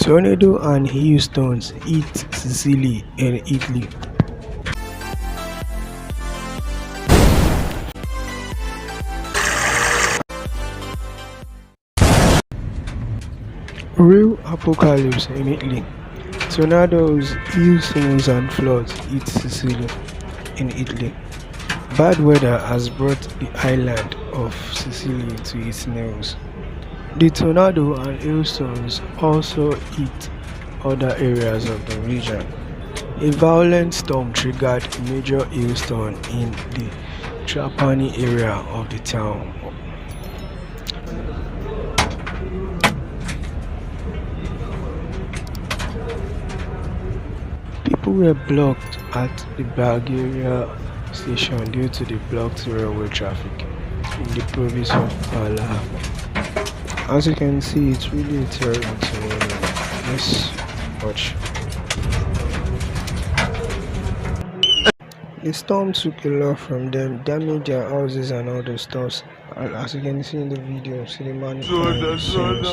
Tornado and hailstones hit Sicily in Italy. Real apocalypse in Italy. Tornadoes, hailstones and floods hit Sicily in Italy. Bad weather has brought the island of Sicily to its knees. The tornado and hailstones also hit other areas of the region. A violent storm triggered a major hailstorm in the Trapani area of the town. People were blocked at the Bulgaria station due to the blocked railway traffic in the province of Pala. As you can see, it's really a terrible tornado. Let's watch. The storm took a lot from them, damaged their houses and all the stuff. And as you can see in the video, see the man crying, seriously.